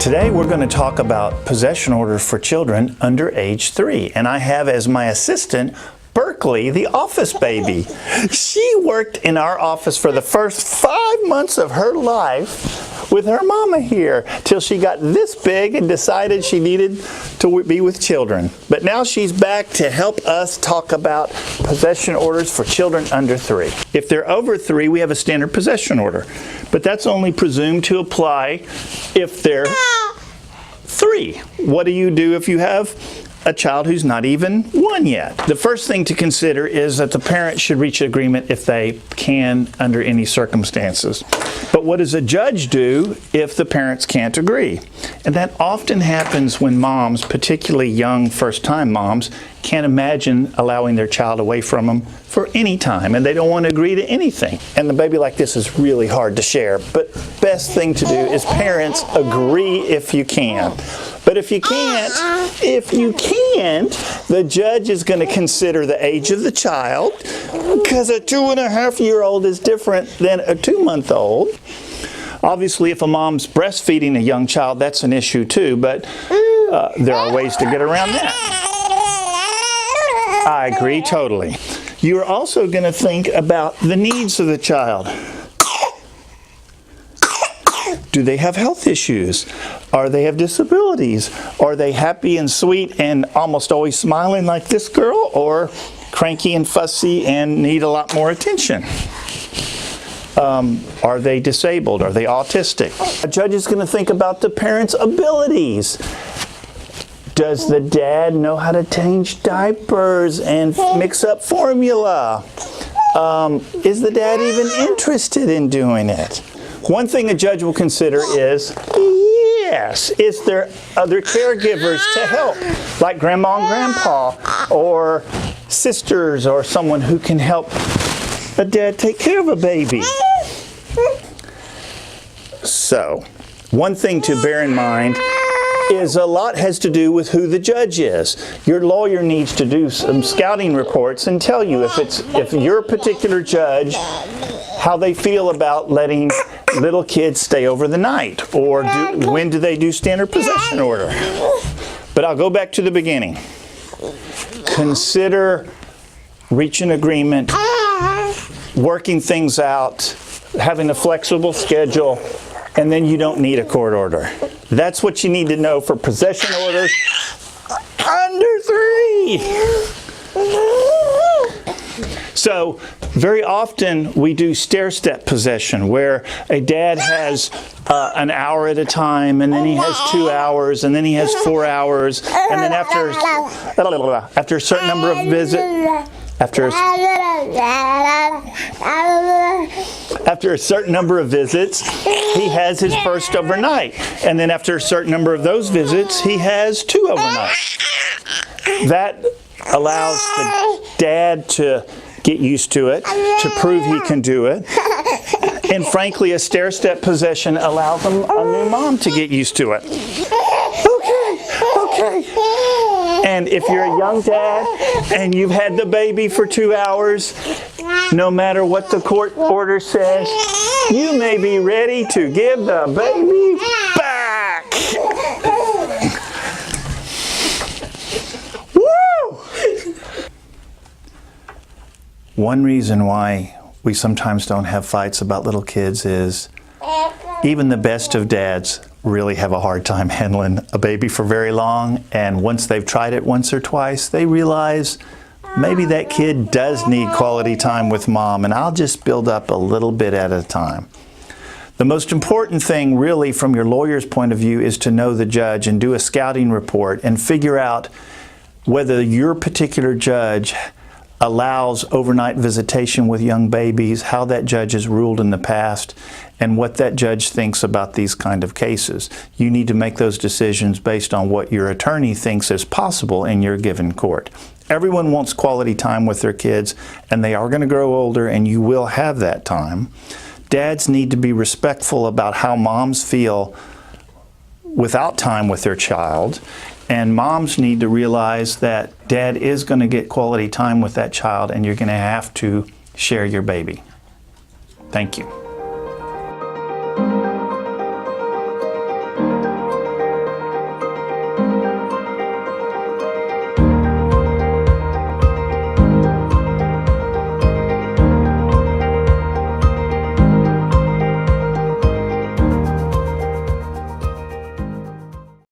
Today we're going to talk about possession orders for children under age 3, and I have as my assistant Berkeley, the office baby. She worked in our office for the first 5 months of her life with her mama here till she got this big and decided she needed to be with children. But now she's back to help us talk about possession orders for children under 3. If they're over 3, we have a standard possession order, but that's only presumed to apply if they're 3. What do you do if you have a child who's not even 1 yet? The first thing to consider is that the parents should reach an agreement if they can under any circumstances. But what does a judge do if the parents can't agree? And that often happens when moms, particularly young first-time moms, can't imagine allowing their child away from them for any time, and they don't want to agree to anything. And the baby like this is really hard to share, but best thing to do is parents agree if you can. But if you can't, the judge is going to consider the age of the child, because a 2.5-year-old is different than a 2-month-old. Obviously, if a mom's breastfeeding a young child, that's an issue too, but there are ways to get around that. I agree totally. You're also going to think about the needs of the child. Do they have health issues? Or they have disabilities? Are they happy and sweet and almost always smiling like this girl? Or cranky and fussy and need a lot more attention? Are they disabled? Are they autistic? A judge is going to think about the parent's abilities. Does the dad know how to change diapers and mix up formula? Is the dad even interested in doing it? One thing a judge will consider is, yes, is there other caregivers to help, like grandma and grandpa, or sisters, or someone who can help a dad take care of a baby? So, one thing to bear in mind is a lot has to do with who the judge is. Your lawyer needs to do some scouting reports and tell you if your particular judge, how they feel about letting little kids stay over the night, or when do they do standard possession order. But I'll go back to the beginning. Consider reaching agreement, working things out, having a flexible schedule, and then you don't need a court order. That's what you need to know for possession orders under 3. So, very often we do stair-step possession, where a dad has an hour at a time, and then he has 2 hours, and then he has 4 hours, and then after a certain number of visits, after a certain number of visits, he has his first overnight. And then after a certain number of those visits, he has 2 overnights. That allows the dad to get used to it, to prove he can do it. And frankly, a stair-step possession allows a new mom to get used to it. Okay. And if you're a young dad and you've had the baby for 2 hours, no matter what the court order says, you may be ready to give the baby back. Woo! One reason why we sometimes don't have fights about little kids is even the best of dads really have a hard time handling a baby for very long, and once they've tried it once or twice, they realize maybe that kid does need quality time with mom, and I'll just build up a little bit at a time. The most important thing really from your lawyer's point of view is to know the judge and do a scouting report and figure out whether your particular judge allows overnight visitation with young babies, how that judge has ruled in the past, and what that judge thinks about these kind of cases. You need to make those decisions based on what your attorney thinks is possible in your given court. Everyone wants quality time with their kids, and they are going to grow older, and you will have that time. Dads need to be respectful about how moms feel without time with their child. And moms need to realize that dad is going to get quality time with that child, and you're going to have to share your baby. Thank you.